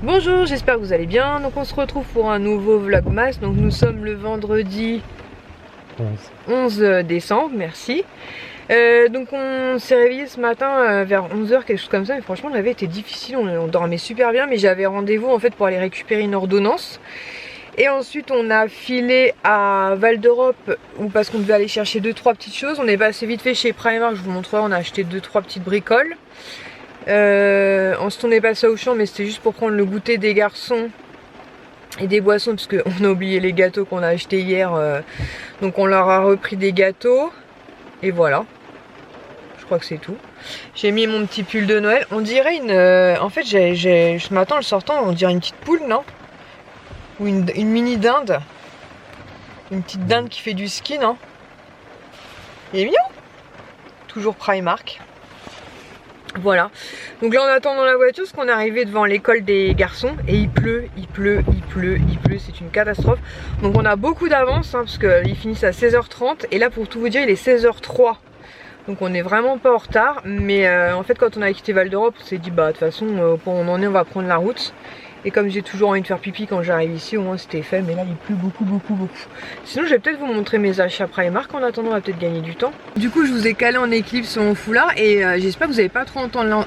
Bonjour, j'espère que vous allez bien. Donc on se retrouve pour un nouveau vlogmas. Donc nous sommes le vendredi 11 décembre, merci. Donc on s'est réveillé ce matin vers 11 h, quelque chose comme ça. Et franchement le réveil était difficile, on dormait super bien. Mais j'avais rendez-vous en fait pour aller récupérer une ordonnance. Et ensuite on a filé à Val d'Europe parce qu'on devait aller chercher 2-3 petites choses. On est passé vite fait chez Primark, je vous montrerai, on a acheté 2-3 petites bricoles. Ensuite on est passé au champ, mais c'était juste pour prendre le goûter des garçons et des boissons parce qu'on a oublié les gâteaux qu'on a achetés hier, donc on leur a repris des gâteaux et voilà, je crois que c'est tout. J'ai mis mon petit pull de Noël, on dirait une en fait ce matin en le sortant on dirait une petite poule, non? Ou une mini dinde, une petite dinde qui fait du ski, non? Il est mignon. Toujours Primark. Voilà, donc là on attend dans la voiture parce qu'on est arrivé devant l'école des garçons et il pleut, c'est une catastrophe. Donc on a beaucoup d'avance parce qu'ils finissent à 16h30 et là pour tout vous dire il est 16h03. Donc on est vraiment pas en retard, mais en fait quand on a quitté Val d'Europe on s'est dit bah de toute façon pour on en est on va prendre la route. Et comme j'ai toujours envie de faire pipi quand j'arrive ici, au moins c'était fait, mais là il pleut beaucoup. Sinon je vais peut-être vous montrer mes achats Primark, en attendant on va peut-être gagner du temps. Du coup je vous ai calé en équilibre sur mon foulard et j'espère que vous n'allez pas trop entendre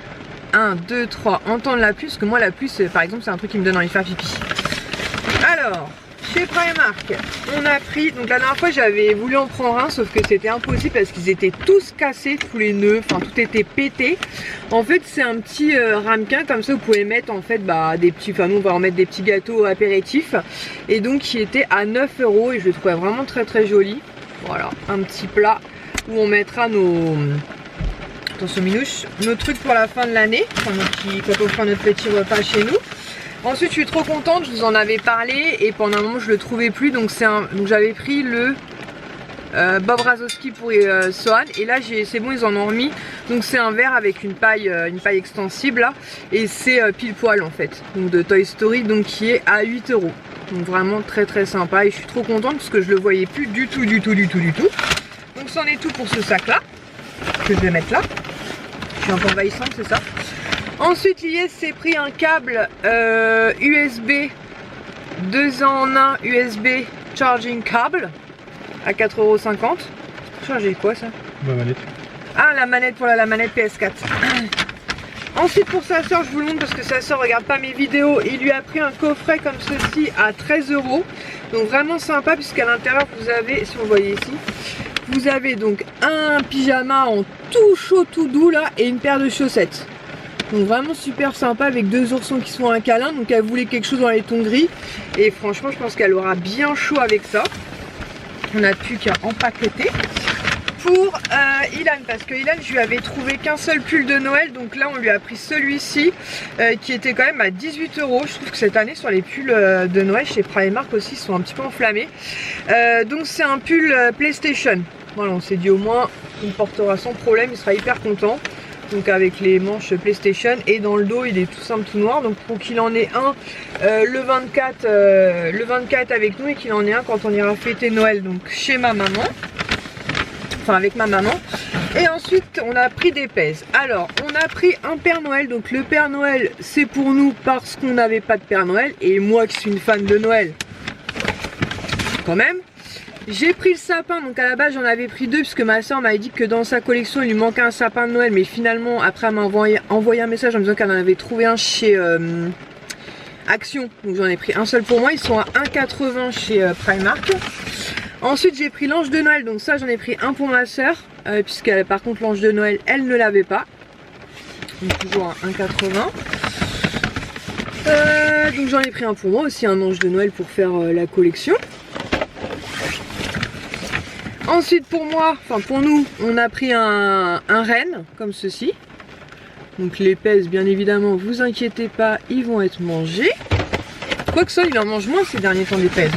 entendre la pluie, parce que moi la pluie par exemple c'est un truc qui me donne envie de faire pipi. Alors, chez Primark, on a pris, donc la dernière fois j'avais voulu en prendre un, sauf que c'était impossible parce qu'ils étaient tous cassés, tous les nœuds, enfin tout était pété. En fait c'est un petit ramequin, comme ça vous pouvez mettre en fait des petits, enfin nous on va en mettre des petits gâteaux apéritifs. Et donc qui était à 9 € et je le trouvais vraiment très joli. Voilà, un petit plat où on mettra nos... Attention minouche, nos trucs pour la fin de l'année, quand on fera notre petit repas chez nous. Ensuite je suis trop contente, je vous en avais parlé et pendant un moment je le trouvais plus, donc j'avais pris le Bob Razowski pour Sohan et là c'est bon, ils en ont remis. Donc c'est un verre avec une paille extensible là, et c'est pile poil en fait, donc de Toy Story, donc qui est à 8 €. Donc vraiment très sympa et je suis trop contente parce que je le voyais plus du tout. Donc c'en est tout pour ce sac là que je vais mettre là. Je suis un peu envahissante, c'est ça. Ensuite l'IS s'est pris un câble USB 2 en 1 USB charging cable à 4,50 €. Charger quoi ça? La manette. Ah, la manette pour la manette PS4. Ensuite pour sa soeur, je vous le montre parce que sa soeur regarde pas mes vidéos, il lui a pris un coffret comme ceci à 13 €. Donc vraiment sympa puisqu'à l'intérieur vous avez, si vous voyez ici, vous avez donc un pyjama en tout chaud tout doux là et une paire de chaussettes. Donc vraiment super sympa avec 2 oursons qui sont un câlin. Donc elle voulait quelque chose dans les tons gris et franchement je pense qu'elle aura bien chaud avec ça. On n'a plus qu'à empaqueter. Pour Ilan, parce que Ilan je lui avais trouvé qu'un seul pull de Noël, donc là on lui a pris celui-ci qui était quand même à 18 €. Je trouve que cette année sur les pulls de Noël chez Primark aussi ils sont un petit peu enflammés. Donc c'est un pull PlayStation. Voilà, on s'est dit au moins il portera sans problème, il sera hyper content. Donc avec les manches PlayStation et dans le dos il est tout simple tout noir, donc pour qu'il en ait un le 24 avec nous et qu'il en ait un quand on ira fêter Noël donc chez ma maman, enfin avec ma maman. Et ensuite on a pris des pèses. Alors on a pris un Père Noël, donc le Père Noël c'est pour nous parce qu'on n'avait pas de Père Noël et moi qui suis une fan de Noël quand même. J'ai pris le sapin, donc à la base j'en avais pris 2 puisque ma soeur m'avait dit que dans sa collection il lui manquait un sapin de Noël, mais finalement après elle m'a envoyé un message en me disant qu'elle en avait trouvé un chez Action, donc j'en ai pris un seul pour moi, ils sont à 1,80 € chez Primark. Ensuite j'ai pris l'ange de Noël, donc ça j'en ai pris un pour ma soeur puisque par contre l'ange de Noël elle ne l'avait pas, donc toujours à 1,80 €. Donc j'en ai pris un pour moi aussi, un ange de Noël pour faire la collection. Ensuite pour moi, enfin pour nous, on a pris un renne comme ceci. Donc les pèses bien évidemment, vous inquiétez pas, ils vont être mangés. Quoique ça, il en mange moins ces derniers temps des pèses.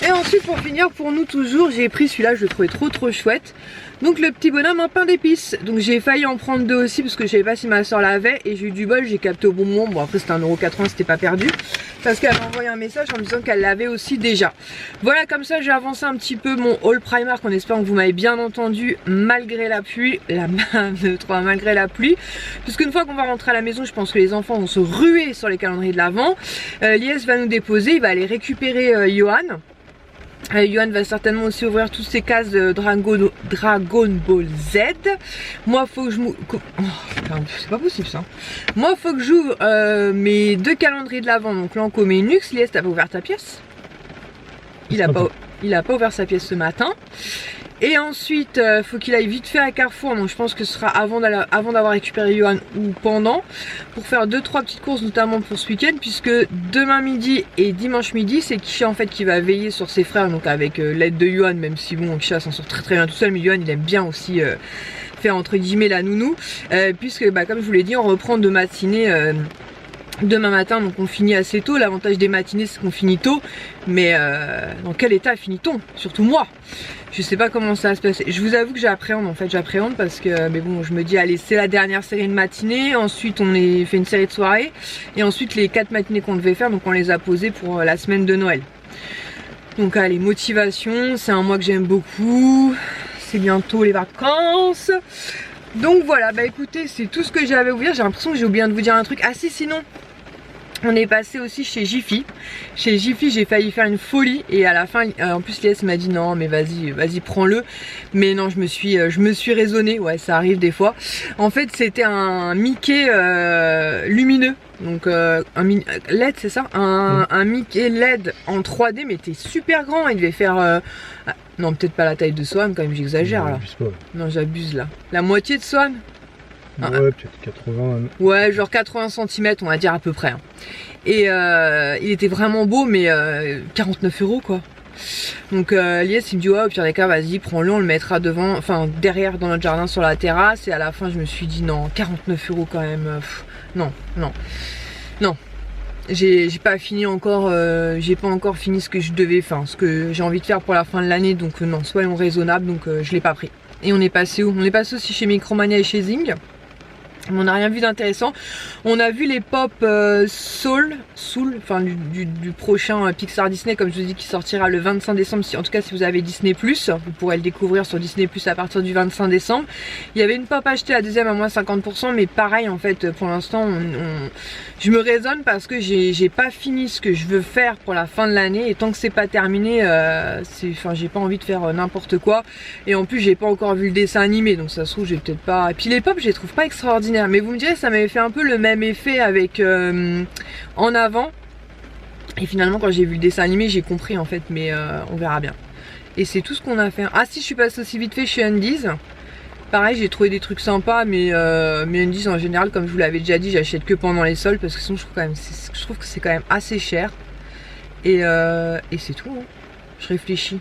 Et ensuite pour finir, pour nous toujours, j'ai pris celui-là, je le trouvais trop chouette. Donc le petit bonhomme en pain d'épices. Donc j'ai failli en prendre 2 aussi parce que je savais pas si ma soeur l'avait. Et j'ai eu du bol, j'ai capté au bon moment. Bon après c'était 1,80 €, c'était pas perdu. Parce qu'elle m'a envoyé un message en me disant qu'elle l'avait aussi déjà. Voilà, comme ça j'ai avancé un petit peu mon haul Primark en espérant que vous m'avez bien entendu malgré la pluie. Malgré la pluie. Parce qu'une fois qu'on va rentrer à la maison, je pense que les enfants vont se ruer sur les calendriers de l'Avent. Lies va nous déposer, il va aller récupérer Johan. Johan va certainement aussi ouvrir toutes ses cases de Dragon Ball Z. Moi faut que je c'est pas possible ça. Moi faut que j'ouvre mes 2 calendriers de l'Avent, donc Lancôme et Nux. Lies, t'as pas ouvert ta pièce? Il a pas ouvert sa pièce ce matin. Et ensuite, faut qu'il aille vite fait à Carrefour, donc je pense que ce sera avant d'avoir récupéré Johan ou pendant, pour faire 2-3 petites courses, notamment pour ce week-end, puisque demain midi et dimanche midi, c'est Kisha en fait qui va veiller sur ses frères, donc avec l'aide de Johan, même si bon, Kisha s'en sort très bien tout seul, mais Johan il aime bien aussi faire entre guillemets la nounou, puisque bah, comme je vous l'ai dit, on reprend de matinée demain matin, donc on finit assez tôt. L'avantage des matinées c'est qu'on finit tôt, mais dans quel état finit-on? Surtout moi, je sais pas comment ça va se passer. Je vous avoue que j'appréhende, en fait j'appréhende parce que, mais bon, je me dis allez, c'est la dernière série de matinée, ensuite on fait une série de soirées, et ensuite les 4 matinées qu'on devait faire, donc on les a posées pour la semaine de Noël. Donc allez, motivation, c'est un mois que j'aime beaucoup, c'est bientôt les vacances. Donc voilà, bah écoutez, c'est tout ce que j'avais à vous dire. J'ai l'impression que j'ai oublié de vous dire un truc. Ah si, sinon, on est passé aussi chez Jiffy. Chez Jiffy, j'ai failli faire une folie. Et à la fin, en plus, Lies m'a dit non, mais vas-y, prends-le. Mais non, je me suis raisonnée. Ouais, ça arrive des fois. En fait, c'était un Mickey lumineux. Donc un LED, c'est ça, un Mickey LED en 3D, mais était super grand. Il devait faire non, peut-être pas la taille de Swan, quand même, j'exagère là. Non, j'abuse là. La moitié de Swan. Ouais, peut-être 80. Ouais, genre 80 cm, on va dire à peu près. Et il était vraiment beau, mais 49 € quoi. Donc Lies il me dit ouais, au pire des cas, vas-y, prends-le, on le mettra devant, enfin derrière dans notre jardin sur la terrasse. Et à la fin, je me suis dit non, 49 € quand même. Non. J'ai pas fini encore, j'ai pas encore fini ce que je devais, enfin ce que j'ai envie de faire pour la fin de l'année, donc non, soyons raisonnables, donc je l'ai pas pris. Et on est passé où? On est passé aussi chez Micromania et chez Zing. On n'a rien vu d'intéressant. On a vu les pop Soul, enfin du prochain Pixar Disney, comme je vous dis, qui sortira le 25 décembre. En tout cas, si vous avez Disney+, vous pourrez le découvrir sur Disney+ à partir du 25 décembre. Il y avait une pop achetée, la deuxième à moins 50%, mais pareil en fait, pour l'instant, je me raisonne parce que j'ai pas fini ce que je veux faire pour la fin de l'année, et tant que c'est pas terminé, j'ai pas envie de faire n'importe quoi. Et en plus, j'ai pas encore vu le dessin animé, donc ça se trouve, j'ai peut-être pas. Et puis les pop, je les trouve pas extraordinaires. Mais vous me direz, ça m'avait fait un peu le même effet avec En Avant. Et finalement, quand j'ai vu le dessin animé, j'ai compris en fait, mais on verra bien. Et c'est tout ce qu'on a fait. Ah si, je suis passée aussi vite fait chez Undies. Pareil, j'ai trouvé des trucs sympas, mais Undies en général, comme je vous l'avais déjà dit, j'achète que pendant les soldes parce que sinon je trouve que c'est quand même assez cher. Et c'est tout, hein. Je réfléchis.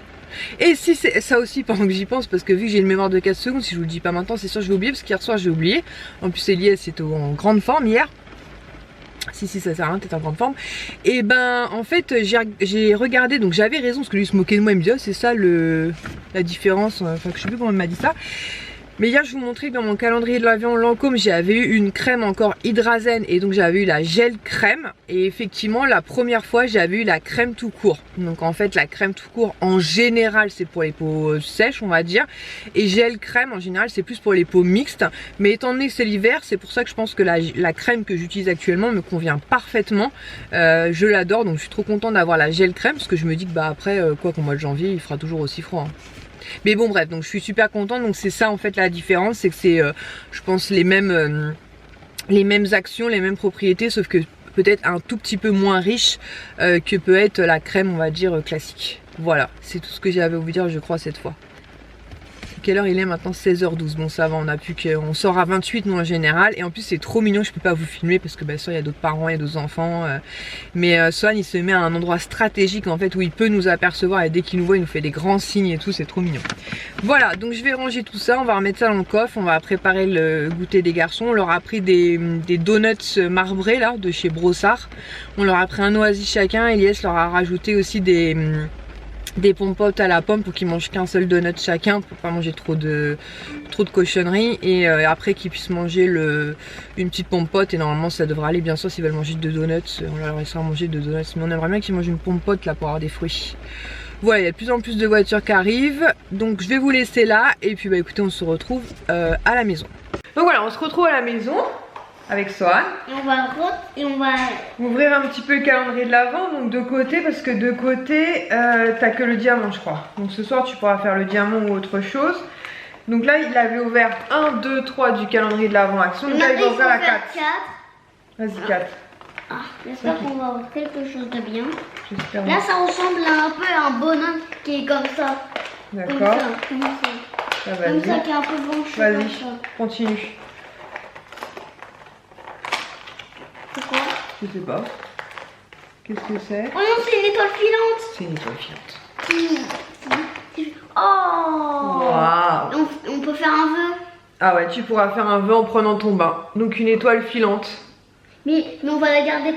Et si c'est ça aussi, pendant que j'y pense, parce que vu que j'ai une mémoire de 4 secondes, si je vous le dis pas maintenant, c'est sûr que je vais oublier, parce qu'hier soir j'ai oublié. En plus Elias c'était en grande forme hier. Si ça sert à rien, t'es en grande forme. Et ben en fait j'ai regardé, donc j'avais raison, parce que lui il se moquait de moi, il me dit oh, c'est ça la différence, enfin je sais plus comment il m'a dit ça. Mais hier je vous montrais que dans mon calendrier de l'Avent Lancôme, j'avais eu une crème encore Hydrazen, et donc j'avais eu la gel crème. Et effectivement la première fois j'avais eu la crème tout court. Donc en fait la crème tout court en général c'est pour les peaux sèches on va dire. Et gel crème en général c'est plus pour les peaux mixtes. Mais étant donné que c'est l'hiver, c'est pour ça que je pense que la crème que j'utilise actuellement me convient parfaitement. Je l'adore, donc je suis trop contente d'avoir la gel crème, parce que je me dis que bah après quoi qu'au mois de janvier il fera toujours aussi froid, hein. Mais bon bref, donc je suis super contente. Donc c'est ça en fait la différence, c'est que c'est je pense les mêmes actions, les mêmes propriétés, sauf que peut-être un tout petit peu moins riche que peut être la crème on va dire classique. Voilà, c'est tout ce que j'avais à vous dire je crois cette fois. Quelle heure il est maintenant? 16h12. Bon ça va, on a plus qu'on sort à 28 nous en général. Et en plus c'est trop mignon, je peux pas vous filmer parce que bah, soit il y a d'autres parents, il y a d'autres enfants. Mais Swan il se met à un endroit stratégique en fait où il peut nous apercevoir, et dès qu'il nous voit il nous fait des grands signes et tout, c'est trop mignon. Voilà, donc je vais ranger tout ça, on va remettre ça dans le coffre, on va préparer le goûter des garçons. On leur a pris des donuts marbrés là de chez Brossard. On leur a pris un oasis chacun, et Elias leur a rajouté aussi des des pompotes à la pomme pour qu'ils mangent qu'un seul donut chacun pour pas manger trop de cochonneries, et après qu'ils puissent manger une petite pompote, et normalement ça devrait aller. Bien sûr, s'ils veulent manger 2 donuts, on leur laissera manger 2 donuts, mais on aimerait bien qu'ils mangent une pompote là pour avoir des fruits. Voilà, il y a de plus en plus de voitures qui arrivent, donc je vais vous laisser là et puis bah écoutez, on se retrouve à la maison. Donc voilà, on se retrouve à la maison avec Sohan. Et on va ouvrir un petit peu le calendrier de l'Avent, donc de côté, parce que de côté, t'as que le diamant, je crois. Donc ce soir, tu pourras faire le diamant ou autre chose. Donc là, il avait ouvert 1, 2, 3 du calendrier de l'Avent Action. Donc là, il va ouvrir la 4. Vas-y, 4. Ah, j'espère qu'on va avoir quelque chose de bien. J'espère. Là, ça ressemble un peu à un bonhomme qui est comme ça. D'accord. Comme ça. Ça, Comme ça, qui est un peu blanche. vas-y, continue. C'est quoi? Je sais pas. Qu'est-ce que c'est? Oh non, c'est une étoile filante. C'est une étoile filante. Oh, Waouh. on peut faire un vœu. Ah ouais, tu pourras faire un vœu en prenant ton bain. Donc une étoile filante. Mais on va la garder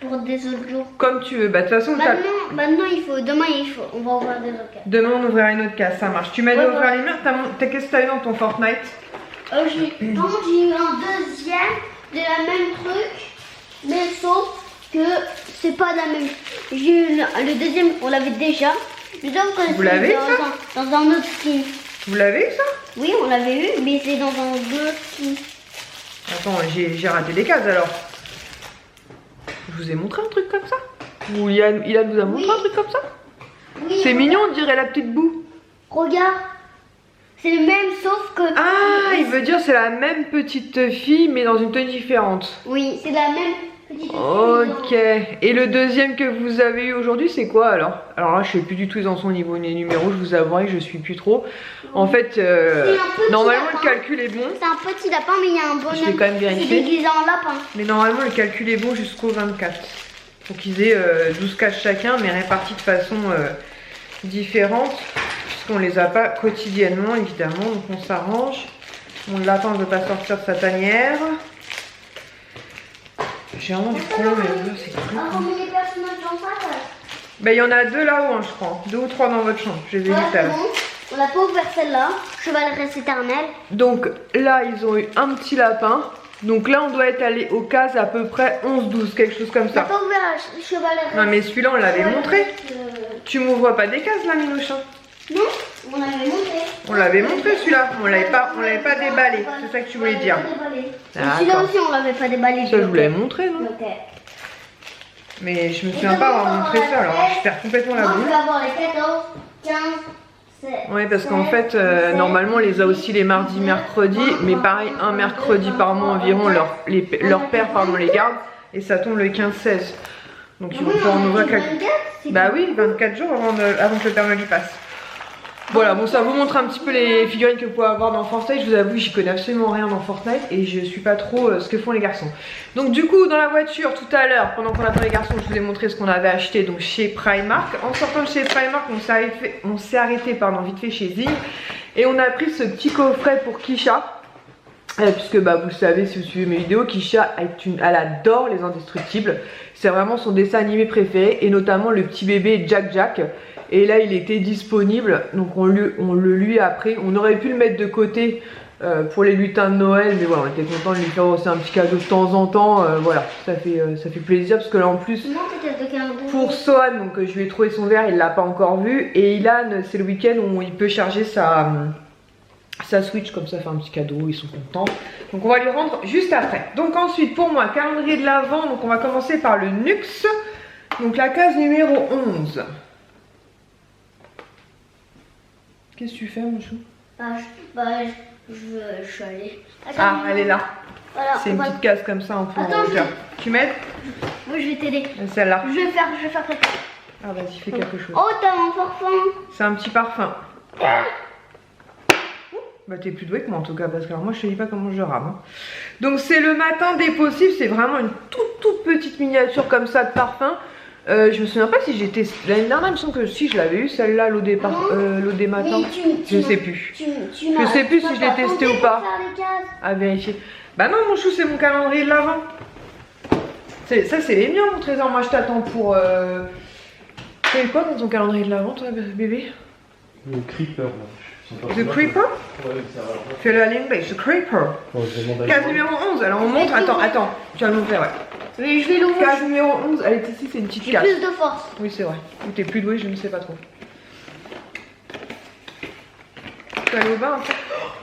pour des autres jours. Comme tu veux. Bah de toute façon, Maintenant, demain, on va ouvrir des autres cases. demain on ouvrira une autre case, ça marche. Tu m'as dit Ouais, ouvrir les murs. Qu'est-ce que t'as eu dans ton Fortnite? Par contre, j'ai eu un deuxième de la même truc, mais sauf que c'est pas la même. J'ai eu le deuxième, on l'avait déjà. Le deuxième, Vous l'avez, dans un autre skin. Vous l'avez eu ça? Oui, on l'avait eu, mais c'est dans un autre skin. Attends, j'ai raté des cases alors. Je vous ai montré un truc comme ça? Ou Ilan vous a montré un truc comme ça? Oui, C'est mignon, on dirait la petite boue. regarde, c'est le même sauf que... Ah, il veut dire c'est la même petite fille mais dans une tenue différente. Oui, c'est la même petite Ok. Et le deuxième que vous avez eu aujourd'hui, c'est quoi alors? Alors là, je sais plus du tout ils en sont au niveau des numéros, je vous avouerai que je suis plus trop. En fait, normalement le calcul est bon. C'est un petit lapin, mais il y a un bonhomme. Je vais quand même vérifier. C'est déguisé en lapin. Mais normalement le calcul est bon jusqu'au 24. Faut qu'ils aient 12 cases chacun, mais répartis de façon différente. Puisqu'on les a pas quotidiennement évidemment, donc on s'arrange. Mon lapin ne veut pas sortir de sa tanière. J'ai vraiment du problème avec c'est cool. Combien de personnages dans ça? Bah il y en a 2 là-haut, hein, je crois. 2 ou 3 dans votre chambre, je les ai vus tout à l'heure. On n'a pas ouvert celle-là, Chevaleresque éternelle. Donc là, ils ont eu un petit lapin. Donc là, on doit être allé aux cases à peu près 11-12, quelque chose comme On n'a ça. pas ouvert Chevaleresque. Non mais celui-là, on l'avait montré. Tu m'ouvres pas des cases là, Minouchin? Non, on l'avait montré. On l'avait montré celui-là, on l'avait pas déballé, c'est ça que tu voulais dire. Celui-là aussi, on l'avait pas déballé. Ça, je vous l'avais montré, non? Ok. Mais je me souviens pas avoir montré ça, alors je perds complètement la Moi, je boule. vais avoir les 14, 15, 16. Oui, parce qu'en fait, normalement, on les a aussi les mardis, mercredis, mais pareil, un mercredi par mois environ, leur père les garde, et ça tombe le 15-16. Donc ils vont pouvoir en ouvrir quelques... Bah oui, 24 jours avant que le Père Noël y passe. Voilà, bon ça vous montre un petit peu les figurines que vous pouvez avoir dans Fortnite. Je vous avoue, j'y connais absolument rien dans Fortnite et je suis pas trop ce que font les garçons. Donc du coup, dans la voiture tout à l'heure, pendant qu'on attend les garçons, je vous ai montré ce qu'on avait acheté donc chez Primark. En sortant de chez Primark, on s'est arrêté vite fait chez Zing et on a pris ce petit coffret pour Kisha. Puisque bah, vous le savez si vous suivez mes vidéos, Kisha elle adore les Indestructibles. C'est vraiment son dessin animé préféré et notamment le petit bébé Jack Jack. Et là il était disponible, donc on le lui a pris. On aurait pu le mettre de côté pour les lutins de Noël, mais voilà, on était content de lui faire aussi un petit cadeau de temps en temps. Voilà, ça fait plaisir parce que là en plus pour Sohan, donc je lui ai trouvé son verre, il l'a pas encore vu. Et Ilan, c'est le week-end où il peut charger sa Switch, comme ça fait un petit cadeau, ils sont contents. Donc on va lui rendre juste après. Donc ensuite pour moi, calendrier de l'Avent, donc on va commencer par le Nux. Donc la case numéro 11. Qu'est-ce que tu fais mon chou? Je suis allée. Ah, elle est là. Voilà, c'est une petite case comme ça, on peut en hauteur. Tu m'aides? Oui, je vais t'aider. Celle-là. Je vais faire quelque chose. Ah vas-y, fais quelque chose. Oh, t'as un parfum. C'est un petit parfum. Bah t'es plus doué que moi en tout cas, parce que alors moi je te dis pas comment je rame. Hein. Donc c'est le matin des possibles, c'est vraiment une toute petite miniature comme ça de parfum. Je me souviens pas si j'étais l'année dernière, il me semble que si je l'avais eu celle-là, l'eau des matins. Je sais plus. Je sais plus si je l'ai testé ou pas. À vérifier. Bah non mon chou, c'est mon calendrier de l'Avent. Ça c'est les miens mon trésor, moi je t'attends pour C'est quoi dans ton calendrier de l'avant, toi, bébé? Le creeper, là. The Creeper? Ouais, ça va. Fais-le à l'anglais, The Creeper. Bon, je demande à Case numéro 11, alors on montre, attends, tu vas l'ouvrir, ouais. Oui, je vais l'ouvrir. Case numéro 11, elle est ici, c'est une petite J'ai case. plus de force. Oui, c'est vrai. Ou t'es plus doué, je ne sais pas trop. Tu vas aller au bain après?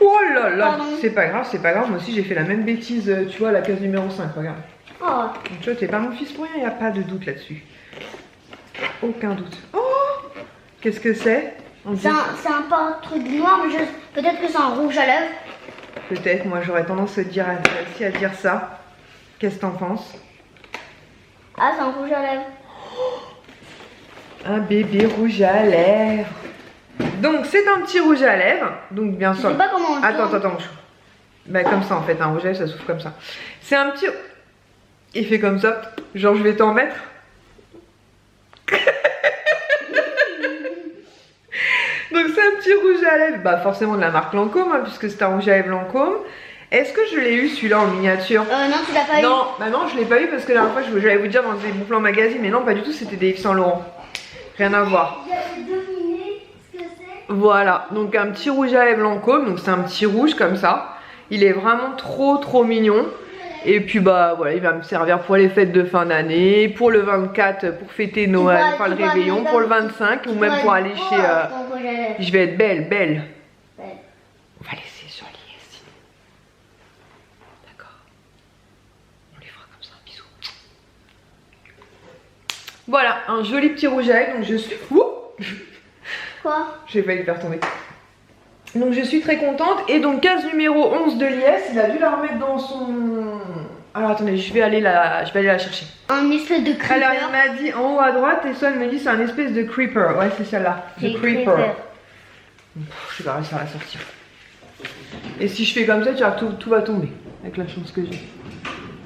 Oh là là, Pardon. c'est pas grave, moi aussi j'ai fait la même bêtise, tu vois, la case numéro 5, regarde. Oh. Donc tu vois, t'es pas mon fils pour rien, il n'y a pas de doute là-dessus. Aucun doute. Oh, qu'est-ce que c'est? C'est un pas truc noir, mais peut-être que c'est un rouge à lèvres. Peut-être, moi j'aurais tendance à dire ça. Qu'est-ce que t'en penses? Ah, c'est un rouge à lèvres. Un bébé rouge à lèvres. Donc c'est un petit rouge à lèvres. Donc bien Je sûr. sais pas comment on le Attends. Oh. Bah comme ça en fait, un rouge à lèvres ça s'ouvre comme ça. C'est un petit. Il fait comme ça. Genre je vais t'en mettre. Donc c'est un petit rouge à lèvres. Bah forcément de la marque Lancôme, hein, puisque c'est un rouge à lèvres Lancôme. Est-ce que je l'ai eu celui-là en miniature? Non, tu l'as pas eu. Non, bah non, je l'ai pas eu parce que la dernière fois j'allais vous dire dans des bons plans magazine, mais non, pas du tout, c'était des Yves Saint Laurent. Rien à voir. J'avais deviné ce que c'est. Voilà, donc un petit rouge à lèvres Lancôme, donc c'est un petit rouge comme ça. Il est vraiment trop mignon. Et puis bah voilà, il va me servir pour les fêtes de fin d'année, pour le 24 pour fêter Noël, enfin le réveillon, pour le 25 ou même pour aller chez... Je vais être belle. On va laisser sur l'IS sinon. D'accord. On lui fera comme ça un bisou. Voilà, un joli petit rouge à lèvres, donc je suis... Ouh, Quoi? j'ai failli le faire tomber. Donc je suis très contente. Et donc case numéro 11 de l'IS, il a dû la remettre dans son... Alors attendez, je vais aller la chercher. Un espèce de creeper. Alors il m'a dit en haut à droite et ça elle me dit c'est un espèce de creeper. Ouais c'est celle-là. C'est The creeper. Je vais pas réussir à la sortir. Et si je fais comme ça, tu vois, tout va tomber. Avec la chance que j'ai.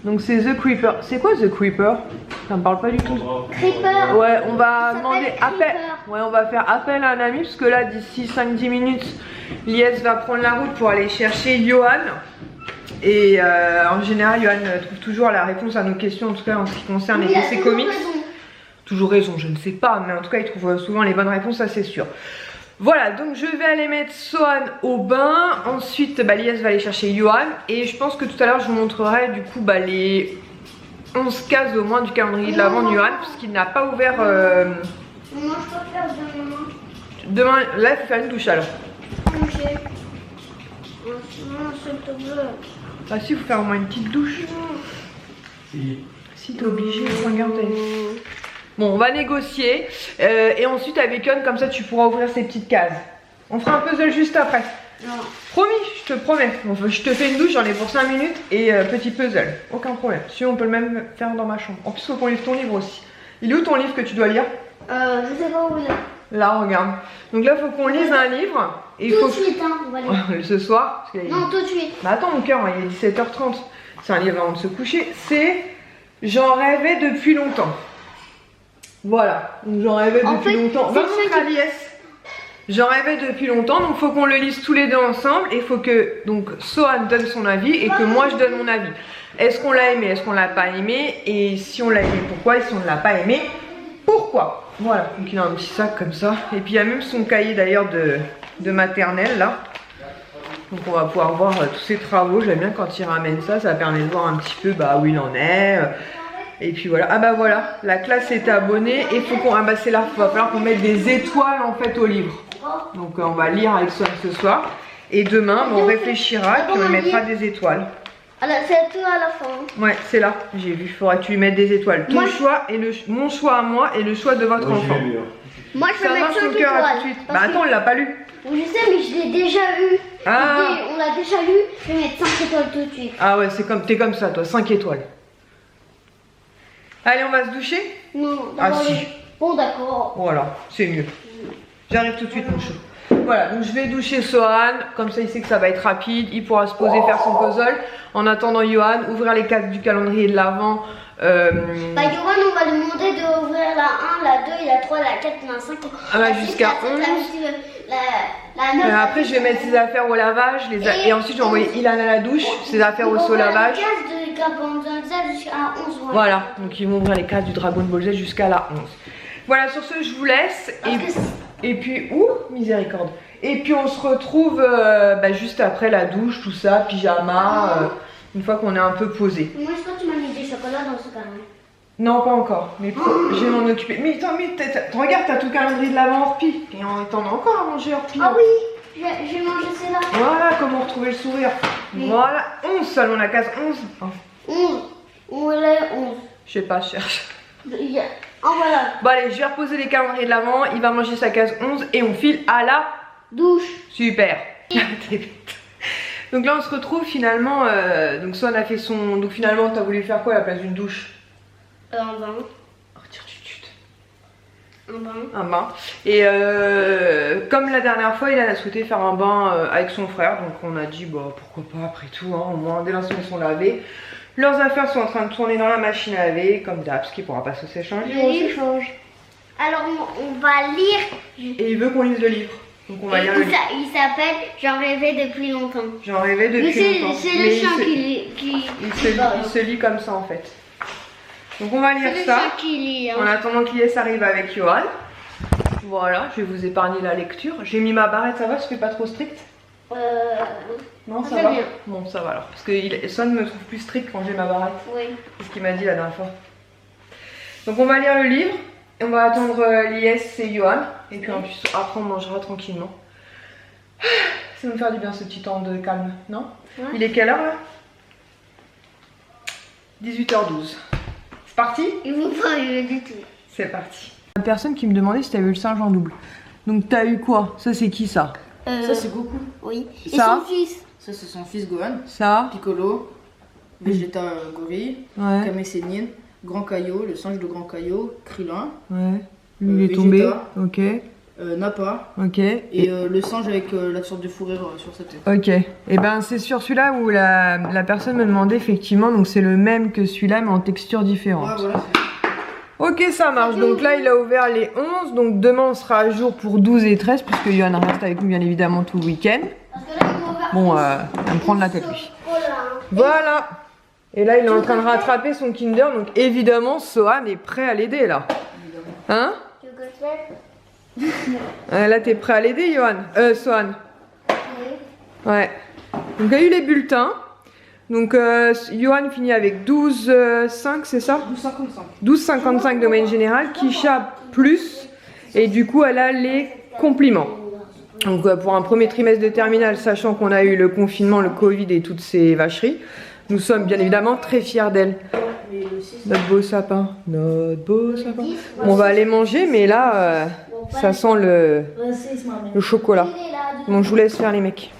Donc c'est The Creeper. C'est quoi The Creeper? Ça me parle pas du tout. Creeper. Ouais, on va Ça demander s'appelle appel. Creeper. Ouais, on va faire appel à un ami parce que là d'ici 5-10 minutes, l'IS va prendre la route pour aller chercher Johan. Et en général, Johan trouve toujours la réponse à nos questions, en tout cas en ce qui concerne les Il a PC toujours comics. raison. Toujours raison, je ne sais pas, mais en tout cas, il trouve souvent les bonnes réponses, ça c'est sûr. Voilà, donc je vais aller mettre Sohan au bain. Ensuite, l'IS va aller chercher Johan. Et je pense que tout à l'heure, je vous montrerai du coup les 11 cases au moins du calendrier de l'avant de Johan, puisqu'il n'a pas ouvert. Maman, je peux faire demain. Demain, là, il faut faire une douche alors. Manger. Non, s'il te plaît. Ah si, il faut faire au moins une petite douche. Si, t'es obligé, regardez. Bon, on va négocier. Et ensuite, avec Yon, comme ça, tu pourras ouvrir ces petites cases. On fera un puzzle juste après. Non. Promis, je te promets. Enfin, je te fais une douche, j'en ai pour 5 minutes. Et petit puzzle. Aucun problème. Si on peut le même faire dans ma chambre. En plus, il faut qu'on livre ton livre aussi. Il est où ton livre que tu dois lire? Je sais pas où il est. Là, regarde. Donc là, il faut qu'on lise un livre. Et il Tout faut de suite, hein, on va aller. ce soir. Parce qu'il y a- Non, tout de suite. Bah attends, mon cœur, il est 17h30. C'est un livre avant de se coucher. C'est J'en rêvais depuis longtemps. Voilà. Donc j'en rêvais En depuis fait, longtemps. c'est Va ça montrer à l'IS. J'en rêvais depuis longtemps. Donc il faut qu'on le lise tous les deux ensemble. Et il faut que donc Sohan donne son avis et que moi je donne mon avis. Est-ce qu'on l'a aimé? Est-ce qu'on l'a pas aimé? Et si on l'a aimé, pourquoi? Et si on ne l'a pas aimé, pourquoi? Voilà. Donc il a un petit sac comme ça. Et puis il y a même son cahier d'ailleurs de maternelle là. Donc on va pouvoir voir tous ses travaux. J'aime bien quand il ramène ça, ça permet de voir un petit peu où il en est. Et puis voilà, ah bah voilà, la classe est abonnée et faut qu'on, c'est là, il va falloir qu'on mette des étoiles en fait au livre. Donc on va lire avec Sohan ce soir. Et demain, on réfléchira et puis on mettra des étoiles. Alors, c'est tout à la fin. Ouais, c'est là, j'ai vu, il faudra que tu y mettes des étoiles. Ton choix et mon choix à moi et le choix de votre enfant. Moi, je Ça vais mettre marche 5 mon cœur à tout de étoiles. suite. Parce Bah attends, on l'a pas lu. que- Oui, je sais, mais je l'ai déjà eu. Ah. On l'a déjà lu. Je vais mettre 5 étoiles tout de suite. Ah ouais, t'es comme ça toi, 5 étoiles. Allez, on va se doucher? Non, Ah, d'abord si. Bon, d'accord. Voilà, c'est mieux. J'arrive tout de suite mon chou. Voilà, donc je vais doucher Sohan, comme ça il sait que ça va être rapide, il pourra se poser, faire son puzzle. En attendant Johan, ouvrir les cases du calendrier de l'avant. Bah, Yohan, on va lui demander d'ouvrir la 1, la 2, la 3, la 4, la 5. Ah bah, la 6, jusqu'à la 7, 11. La 9. Après je vais mettre ses affaires au lavage, et ensuite je vais envoyer Ilan à la douche, ses affaires aussi au lavage. Les cases de Dragon Ball Z jusqu'à 11. Voilà, donc ils vont ouvrir les cases du Dragon Ball Z jusqu'à la 11. Voilà, sur ce, je vous laisse. Parce que Et puis, miséricorde. Et puis, on se retrouve juste après la douche, tout ça, pyjama, une fois qu'on est un peu posé. moi, je crois que tu m'as mis des chocolats dans ce carré. Non, pas encore, mais je vais m'en occuper. Mais attends, regarde, t'as tout le calendrier de l'avant hors pile. Et t'en as encore à manger hors pile. Ah oui, j'ai mangé celle-là. Voilà comment retrouver le sourire. Oui. Voilà, 11 selon la case 11. 11. Où est 11? Je sais pas, je cherche. Ah voilà. Bon allez, je vais reposer les calendriers de l'avant. Il va manger sa case 11 et on file à la Douche. Super. T'es bête. Donc là on se retrouve finalement. Donc Swan a fait son. Donc finalement t'as voulu faire quoi à la place d'une douche? Un bain. Retire du tut. Un bain. Un bain. Et comme la dernière fois, il a souhaité faire un bain avec son frère. Donc on a dit bah pourquoi pas après tout. Hein, au moins dès l'instant ils sont lavés. Leurs affaires sont en train de tourner dans la machine à laver, comme d'hab, ce qui pourra pas se s'échanger. On s'échange. Alors on va lire. Et il veut qu'on lise le livre. Donc on va lire le livre. Il s'appelle J'en rêvais depuis longtemps. J'en rêvais depuis longtemps. C'est le chien qui il se lit comme ça en fait. Donc on va lire c'est ça. le chien qui lit. Hein. En attendant qu'Ies arrive avec Johan. Voilà, je vais vous épargner la lecture. J'ai mis ma barrette, ça va, je fais pas trop strict? Non, ça va. bien. Bon, ça va alors. Parce que Swan me trouve plus strict quand j'ai ma barrette. Oui. C'est ce qu'il m'a dit la dernière fois. Donc on va lire le livre. Et on va attendre Lies et Johan. Et puis en plus, après on mangera tranquillement. Ça va me faire du bien ce petit temps de calme, non? Ouais. Il est quelle heure là? 18h12. C'est parti? Il vous pas du tout. C'est parti. La personne qui me demandait si t'avais eu le singe en double. Donc t'as eu quoi? Ça c'est qui ça? Ça c'est Goku. Oui. Et Ça son fils. Ça c'est son fils Gohan. Ça? Piccolo. Vegeta gorille. Ouais. Kame Sennin. Grand Kaio, le singe de Grand Kaio. Krillin. Ouais. Lui il est tombé. Vegeta. Ok. Nappa. Ok. Et le singe avec la sorte de fourrure sur sa tête. Ok. Et ben c'est sur celui-là où la personne me demandait effectivement. Donc c'est le même que celui-là mais en texture différente. Ouais, voilà. Ok, ça marche. Donc là, il a ouvert les 11. Donc demain, on sera à jour pour 12 et 13, puisque Johan reste avec nous, bien évidemment, tout le week-end. Parce que là, il m'a ouvert. Bon, il va me prendre la tête, lui. Voilà. Voilà. Et là, il est en train de rattraper son Kinder. Donc évidemment, Sohan est prêt à l'aider, là. Hein? Tu veux que je fasse? Là, t'es prêt à l'aider, Johan? Sohan. Oui. Ouais. Donc, il y a eu les bulletins. Donc, Johan finit avec 12,5, c'est ça? 12,55. 12,55 domaine général. Kisha plus. Et du coup, elle a les compliments. Donc, pour un premier trimestre de terminale, sachant qu'on a eu le confinement, le Covid et toutes ces vacheries, nous sommes bien évidemment très fiers d'elle. Notre beau sapin. Notre beau sapin. On va aller manger, mais là, ça sent le chocolat. Bon, je vous laisse faire les mecs.